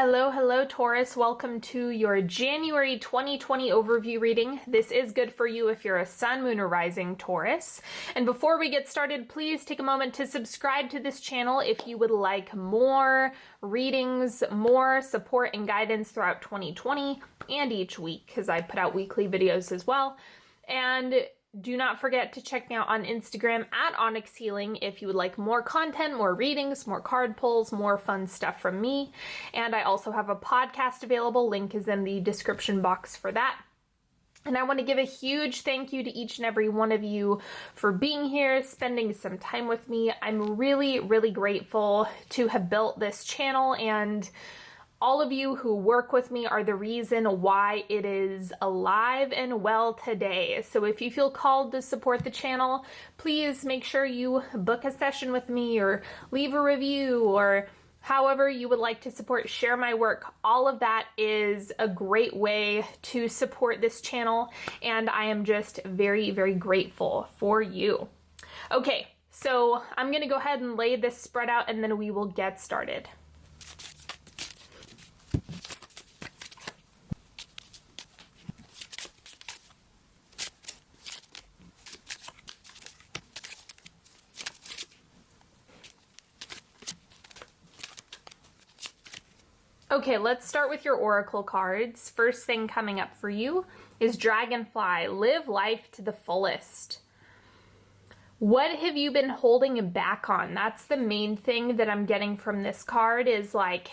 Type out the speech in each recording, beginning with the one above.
Hello, Taurus. Welcome to your January 2020 overview reading. This is good for you if you're a sun, moon, or rising Taurus. And before we get started, please take a moment to subscribe to this channel if you would like more readings, more support and guidance throughout 2020 and each week, because I put out weekly videos as well. And do not forget to check me out on Instagram at Onyx Healing if you would like more content, more readings, more card pulls, more fun stuff from me. And I also have a podcast available. Link is in the description box for that. And I want to give a huge thank you to each and every one of you for being here, spending some time with me. I'm really, really grateful to have built this channel, and all of you who work with me are the reason why it is alive and well today. So if you feel called to support the channel, please make sure you book a session with me or leave a review, or however you would like to support, share my work. All of that is a great way to support this channel, and I am just very, very grateful for you. Okay, so I'm going to go ahead and lay this spread out, and then we will get started. Okay, let's start with your oracle cards. First thing coming up for you is Dragonfly. Live life to the fullest. What have you been holding back on? That's the main thing that I'm getting from this card, is like,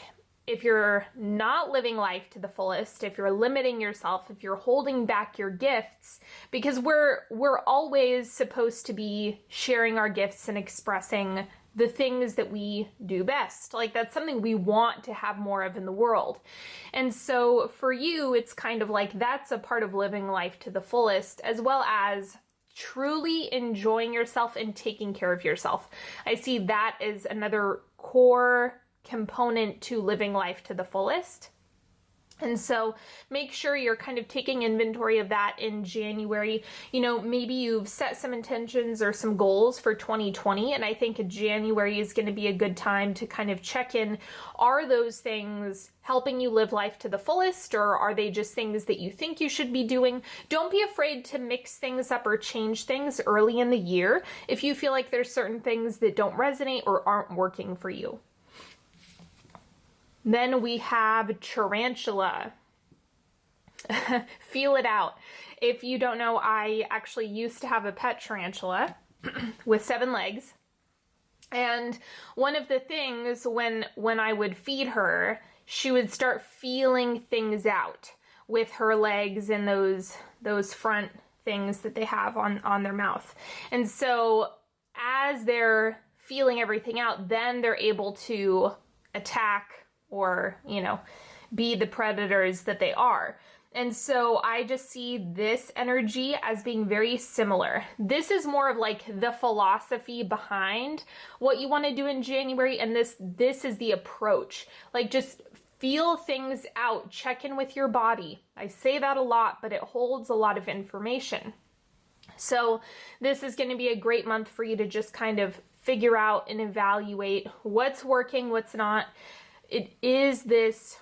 if you're not living life to the fullest, if you're limiting yourself, if you're holding back your gifts, because we're always supposed to be sharing our gifts and expressing the things that we do best. Like, that's something we want to have more of in the world. And so for you, it's kind of like that's a part of living life to the fullest, as well as truly enjoying yourself and taking care of yourself. I see that as another core component to living life to the fullest. And so make sure you're kind of taking inventory of that in January. You know, maybe you've set some intentions or some goals for 2020, and I think January is going to be a good time to kind of check in. Are those things helping you live life to the fullest, or are they just things that you think you should be doing? Don't be afraid to mix things up or change things early in the year if you feel like there's certain things that don't resonate or aren't working for you. Then we have Tarantula. Feel it out. If you don't know, I actually used to have a pet tarantula with 7 legs. And one of the things when I would feed her, she would start feeling things out with her legs and those front things that they have on their mouth. And so as they're feeling everything out, then they're able to attack or, you know, be the predators that they are. And so I just see this energy as being very similar. This is more of like the philosophy behind what you want to do in January, and this is the approach. Like, just feel things out, check in with your body. I say that a lot, but it holds a lot of information. So this is going to be a great month for you to just kind of figure out and evaluate what's working, what's not. Is this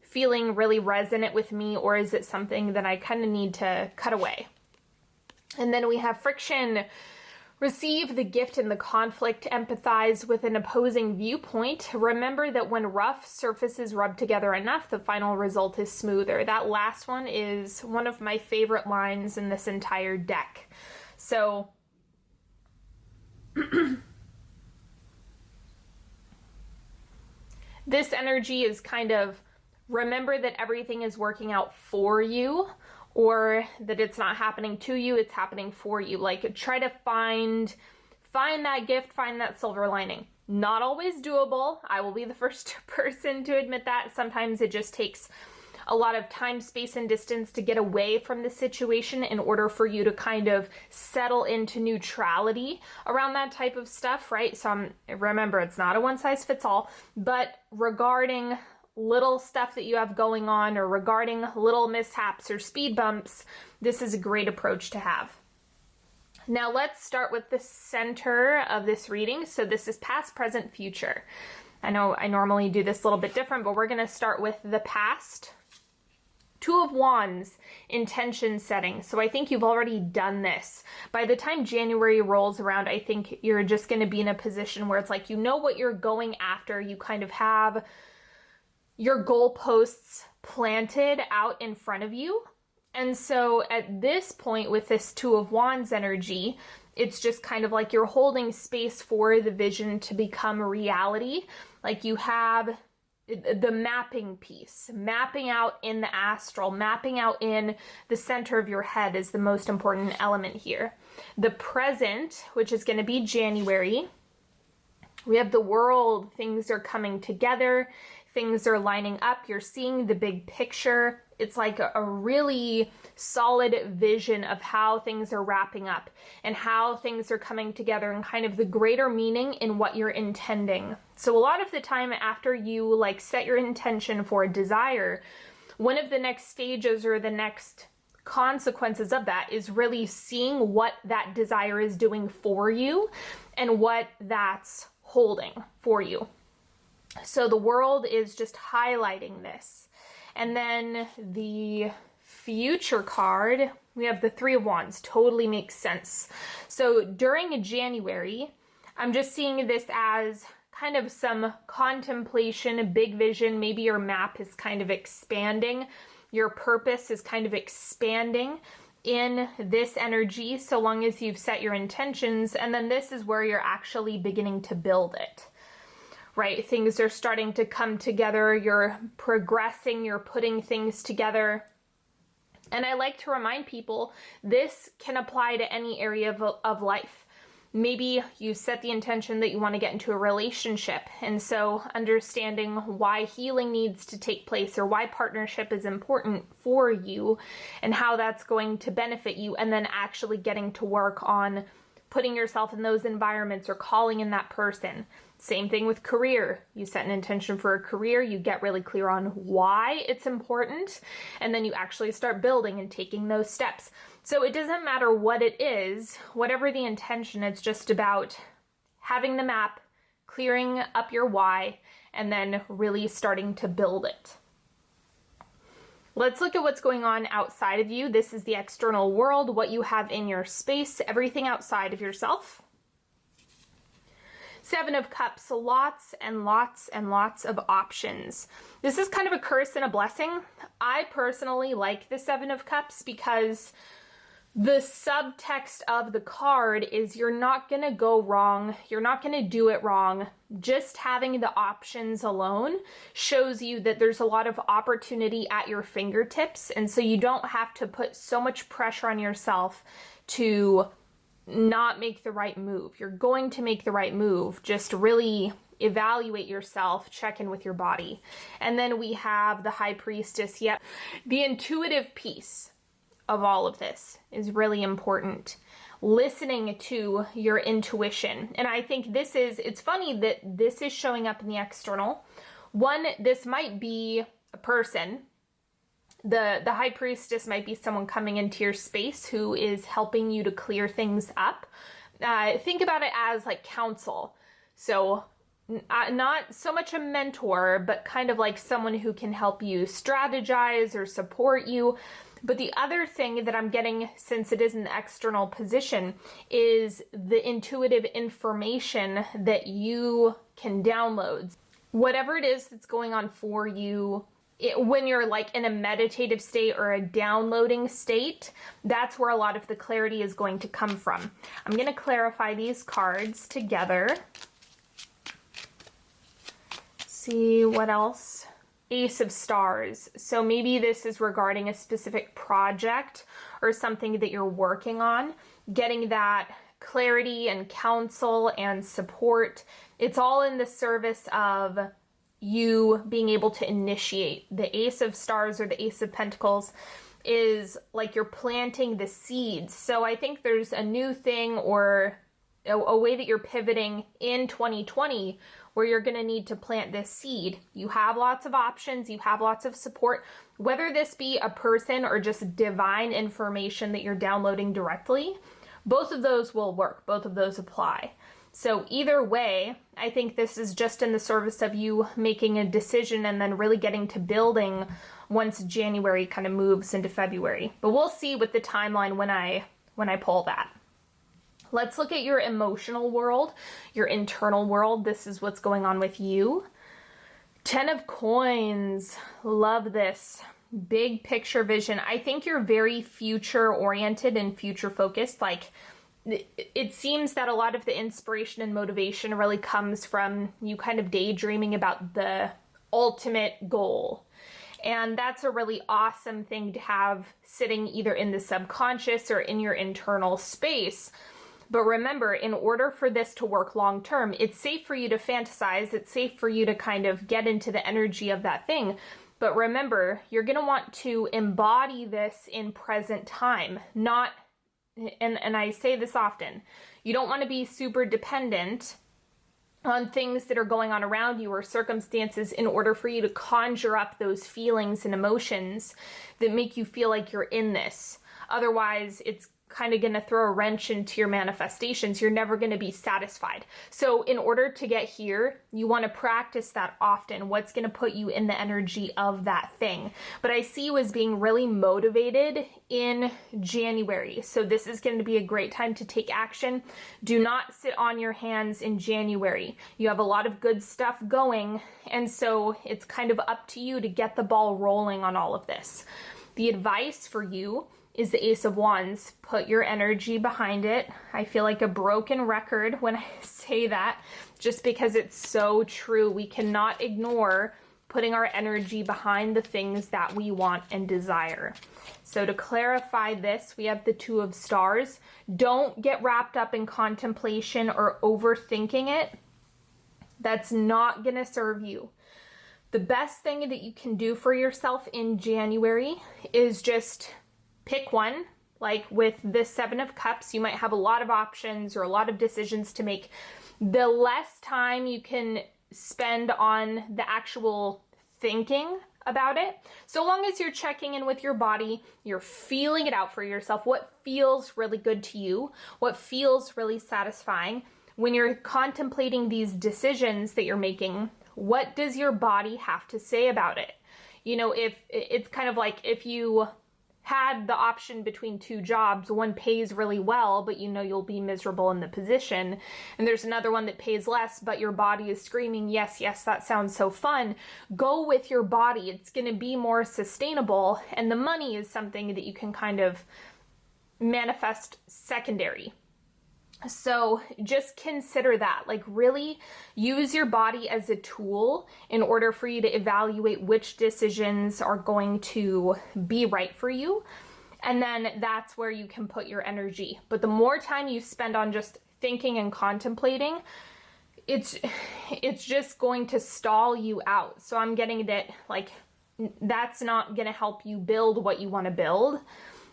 feeling really resonant with me, or is it something that I kind of need to cut away? And then we have Friction. Receive the gift in the conflict. Empathize with an opposing viewpoint. Remember that when rough surfaces rub together enough, the final result is smoother. That last one is one of my favorite lines in this entire deck. So this energy is kind of, remember that everything is working out for you, or that it's not happening to you, it's happening for you. Like, try to find that gift, find that silver lining. Not always doable. I will be the first person to admit that. Sometimes it just takes a lot of time, space, and distance to get away from the situation in order for you to kind of settle into neutrality around that type of stuff, right? So remember, it's not a one-size-fits-all, but regarding little stuff that you have going on, or regarding little mishaps or speed bumps, this is a great approach to have. Now let's start with the center of this reading. So this is past, present, future. I know I normally do this a little bit different, but we're going to start with the past. Two of Wands, intention setting. So I think you've already done this. By the time January rolls around, I think you're just going to be in a position where it's like, you know what you're going after. You kind of have your goalposts planted out in front of you. And so at this point with this Two of Wands energy, it's just kind of like you're holding space for the vision to become reality. Like you have the mapping piece, mapping out in the astral, mapping out in the center of your head is the most important element here. The present, which is going to be January, we have the world, things are coming together, things are lining up, you're seeing the big picture. It's like a really solid vision of how things are wrapping up and how things are coming together and kind of the greater meaning in what you're intending. So a lot of the time after you like set your intention for a desire, one of the next stages or the next consequences of that is really seeing what that desire is doing for you and what that's holding for you. So the world is just highlighting this. And then the future card, we have the Three of Wands. Totally makes sense. So during January, I'm just seeing this as kind of some contemplation, a big vision. Maybe your map is kind of expanding. Your purpose is kind of expanding in this energy, so long as you've set your intentions. And then this is where you're actually beginning to build it. Right? Things are starting to come together. You're progressing. You're putting things together. And I like to remind people this can apply to any area of life. Maybe you set the intention that you want to get into a relationship. And so understanding why healing needs to take place or why partnership is important for you and how that's going to benefit you. And then actually getting to work on putting yourself in those environments or calling in that person. Same thing with career. You set an intention for a career, you get really clear on why it's important, and then you actually start building and taking those steps. So it doesn't matter what it is, whatever the intention, it's just about having the map, clearing up your why, and then really starting to build it. Let's look at what's going on outside of you. This is the external world, what you have in your space, everything outside of yourself. Seven of Cups, lots and lots and lots of options. This is kind of a curse and a blessing. I personally like the Seven of Cups because the subtext of the card is you're not going to go wrong. You're not going to do it wrong. Just having the options alone shows you that there's a lot of opportunity at your fingertips. And so you don't have to put so much pressure on yourself to not make the right move. You're going to make the right move. Just really evaluate yourself, check in with your body. And then we have the High Priestess. Yep. The intuitive piece of all of this is really important. Listening to your intuition. And I think it's funny that this is showing up in the external. One, this might be a person. The High Priestess might be someone coming into your space who is helping you to clear things up. Think about it as like counsel. So not so much a mentor, but kind of like someone who can help you strategize or support you. But the other thing that I'm getting, since it is an external position, is the intuitive information that you can download. Whatever it is that's going on for you, when you're like in a meditative state or a downloading state, that's where a lot of the clarity is going to come from. I'm going to clarify these cards together. See what else. Ace of Stars. So maybe this is regarding a specific project or something that you're working on, getting that clarity and counsel and support. It's all in the service of you being able to initiate. The Ace of Stars or the Ace of Pentacles is like you're planting the seeds. So I think there's a new thing or a way that you're pivoting in 2020 where you're going to need to plant this seed. You have lots of options. You have lots of support, whether this be a person or just divine information that you're downloading directly. Both of those will work. Both of those apply. So either way, I think this is just in the service of you making a decision and then really getting to building once January kind of moves into February. But we'll see with the timeline when I pull that. Let's look at your emotional world, your internal world. This is what's going on with you. 10 of Coins. Love this. Big picture vision. I think you're very future oriented and future focused. Like, it seems that a lot of the inspiration and motivation really comes from you kind of daydreaming about the ultimate goal. And that's a really awesome thing to have sitting either in the subconscious or in your internal space. But remember, in order for this to work long term, it's safe for you to fantasize. It's safe for you to kind of get into the energy of that thing. But remember, you're going to want to embody this in present time, not, and I say this often, you don't want to be super dependent on things that are going on around you or circumstances in order for you to conjure up those feelings and emotions that make you feel like you're in this. Otherwise, it's kind of going to throw a wrench into your manifestations. You're never going to be satisfied. So in order to get here, you want to practice that often. What's going to put you in the energy of that thing? But I see you as being really motivated in January. So this is going to be a great time to take action. Do not sit on your hands in January. You have a lot of good stuff going. And so it's kind of up to you to get the ball rolling on all of this. The advice for you is the Ace of Wands. Put your energy behind it. I feel like a broken record when I say that, just because it's so true. We cannot ignore putting our energy behind the things that we want and desire. So to clarify this, we have the Two of Stars. Don't get wrapped up in contemplation or overthinking it. That's not going to serve you. The best thing that you can do for yourself in January is just pick one. Like with the Seven of Cups, you might have a lot of options or a lot of decisions to make. The less time you can spend on the actual thinking about it, so long as you're checking in with your body, you're feeling it out for yourself, what feels really good to you, what feels really satisfying. When you're contemplating these decisions that you're making, what does your body have to say about it? You know, if it's kind of like if you had the option between two jobs, one pays really well, but you know you'll be miserable in the position, and there's another one that pays less, but your body is screaming, yes, yes, that sounds so fun. Go with your body. It's going to be more sustainable, and the money is something that you can kind of manifest secondary. So just consider that, like really use your body as a tool in order for you to evaluate which decisions are going to be right for you. And then that's where you can put your energy. But the more time you spend on just thinking and contemplating, it's just going to stall you out. So I'm getting that, like, that's not going to help you build what you want to build.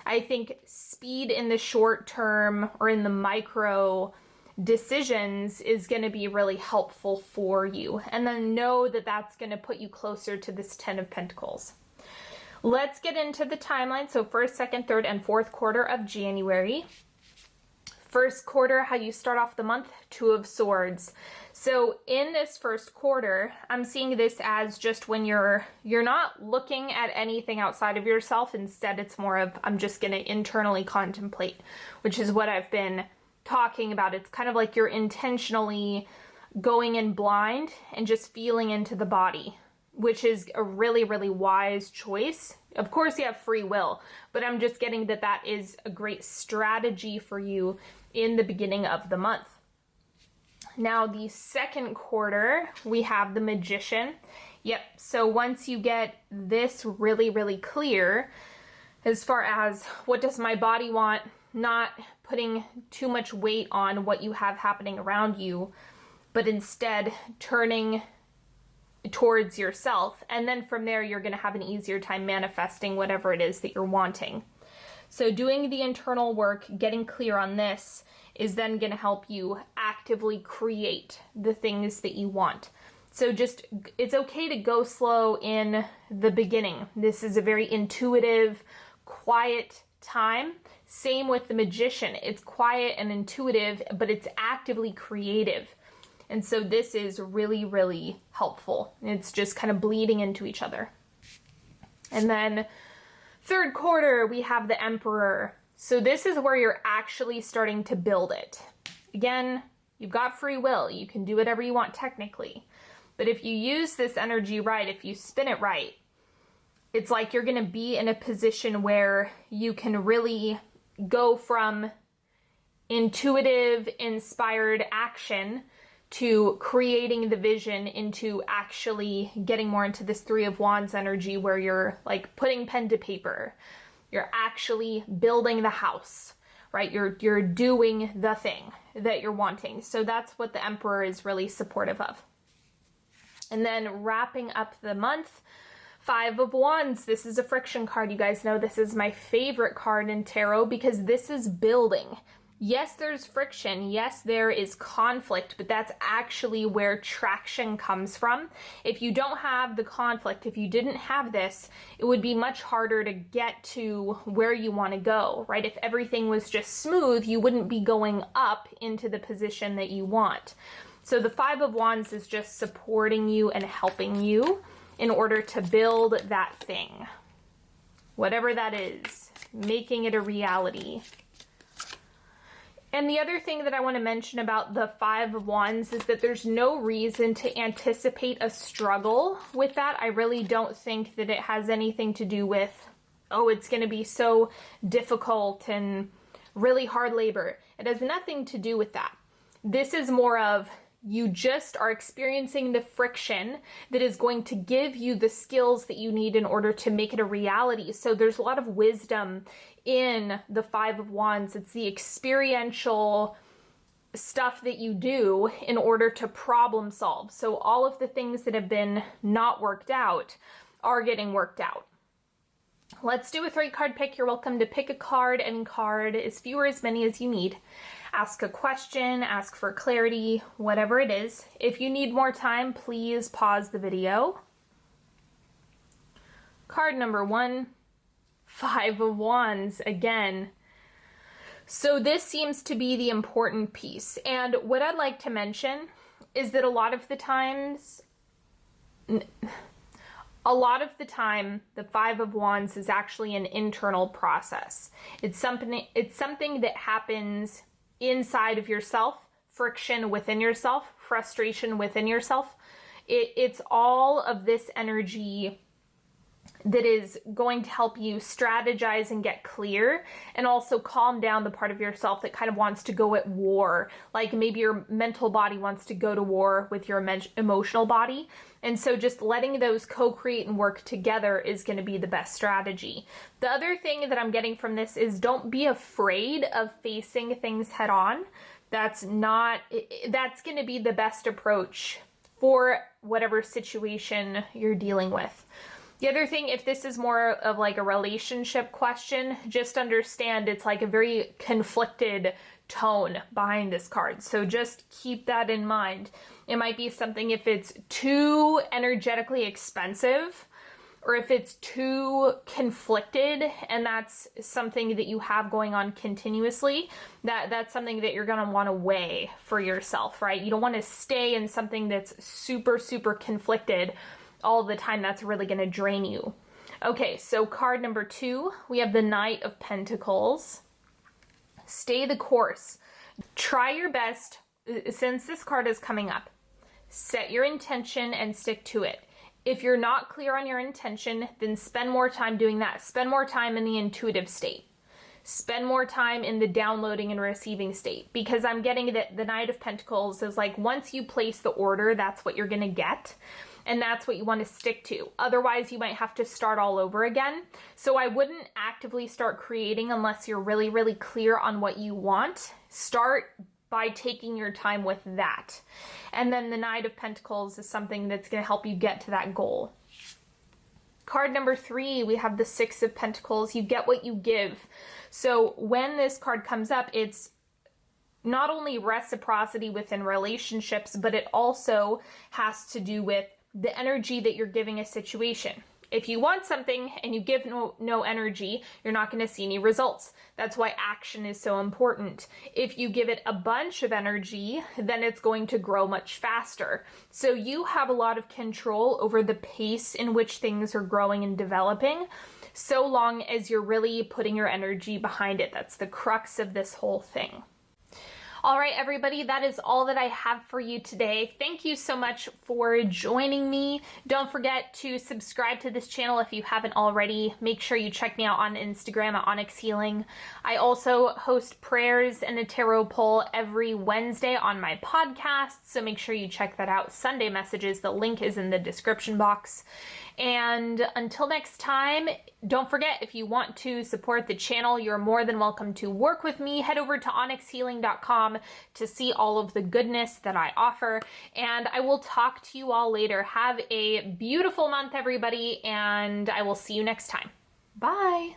I think speed in the short term or in the micro decisions is going to be really helpful for you. And then know that that's going to put you closer to this 10 of Pentacles. Let's get into the timeline. So first, second, third, and fourth quarter of January. First quarter, how you start off the month, Two of Swords. So in this first quarter, I'm seeing this as just when you're not looking at anything outside of yourself. Instead, it's more of, I'm just going to internally contemplate, which is what I've been talking about. It's kind of like you're intentionally going in blind and just feeling into the body, which is a really, really wise choice. Of course, you have free will, but I'm just getting that that is a great strategy for you in the beginning of the month. Now, the second quarter, we have the Magician. Yep, so once you get this really, really clear, as far as what does my body want, not putting too much weight on what you have happening around you, but instead turning towards yourself. And then from there, you're going to have an easier time manifesting whatever it is that you're wanting. So doing the internal work, getting clear on this, is then going to help you actively create the things that you want. So just, it's okay to go slow in the beginning. This is a very intuitive, quiet time. Same with the Magician. It's quiet and intuitive, but it's actively creative. And so this is really, really helpful. It's just kind of bleeding into each other. And then third quarter, we have the Emperor. So this is where you're actually starting to build it. Again, you've got free will. You can do whatever you want technically. But if you use this energy right, if you spin it right, it's like you're going to be in a position where you can really go from intuitive, inspired action to creating the vision into actually getting more into this Three of Wands energy where you're like putting pen to paper. You're actually building the house, right? You're doing the thing that you're wanting. So that's what the Emperor is really supportive of. And then wrapping up the month, Five of Wands. This is a friction card. You guys know this is my favorite card in tarot because this is building. Yes, there's friction. Yes, there is conflict, but that's actually where traction comes from. If you don't have the conflict, if you didn't have this, it would be much harder to get to where you want to go, right? If everything was just smooth, you wouldn't be going up into the position that you want. So the Five of Wands is just supporting you and helping you in order to build that thing. Whatever that is, making it a reality. And the other thing that I want to mention about the Five of Wands is that there's no reason to anticipate a struggle with that. I really don't think that it has anything to do with, oh, it's going to be so difficult and really hard labor. It has nothing to do with that. This is more of you just are experiencing the friction that is going to give you the skills that you need in order to make it a reality. So there's a lot of wisdom in the Five of Wands. It's the experiential stuff that you do in order to problem solve. So all of the things that have been not worked out are getting worked out. Let's do a 3-card pick. You're welcome to pick a card, any card, as few or as many as you need. Ask a question, ask for clarity, whatever it is. If you need more time, please pause the video. Card number 1, Five of Wands again. So this seems to be the important piece. And what I'd like to mention is that a lot of the time, the Five of Wands is actually an internal process. It's something that happens inside of yourself, friction within yourself, frustration within yourself. It's all of this energy that is going to help you strategize and get clear, and also calm down the part of yourself that kind of wants to go at war. Like maybe your mental body wants to go to war with your emotional body. And so just letting those co-create and work together is going to be the best strategy. The other thing that I'm getting from this is don't be afraid of facing things head on. That's going to be the best approach for whatever situation you're dealing with. The other thing, if this is more of like a relationship question, just understand it's like a very conflicted tone behind this card. So just keep that in mind. It might be something if it's too energetically expensive, or if it's too conflicted and that's something that you have going on continuously, that's something that you're going to want to weigh for yourself, right? You don't want to stay in something that's super, super conflicted all the time. That's really going to drain you. Okay, so card number 2, we have the Knight of Pentacles. Stay the course. Try your best, since this card is coming up, set your intention and stick to it. If you're not clear on your intention, then spend more time doing that. Spend more time in the intuitive state. Spend more time in the downloading and receiving state, because I'm getting that the Knight of Pentacles is like once you place the order, that's what you're going to get. And that's what you want to stick to. Otherwise, you might have to start all over again. So I wouldn't actively start creating unless you're really, really clear on what you want. Start by taking your time with that. And then the Knight of Pentacles is something that's going to help you get to that goal. Card number 3, we have the Six of Pentacles. You get what you give. So when this card comes up, it's not only reciprocity within relationships, but it also has to do with the energy that you're giving a situation. If you want something and you give no energy, you're not going to see any results. That's why action is so important. If you give it a bunch of energy, then it's going to grow much faster. So you have a lot of control over the pace in which things are growing and developing, so long as you're really putting your energy behind it. That's the crux of this whole thing. All right, everybody, that is all that I have for you today. Thank you so much for joining me. Don't forget to subscribe to this channel if you haven't already. Make sure you check me out on Instagram at Onyx Healing. I also host prayers and a tarot poll every Wednesday on my podcast, so make sure you check that out. Sunday messages, the link is in the description box. And until next time, don't forget, if you want to support the channel, you're more than welcome to work with me. Head over to onyxhealing.com to see all of the goodness that I offer. And I will talk to you all later. Have a beautiful month, everybody, and I will see you next time. Bye.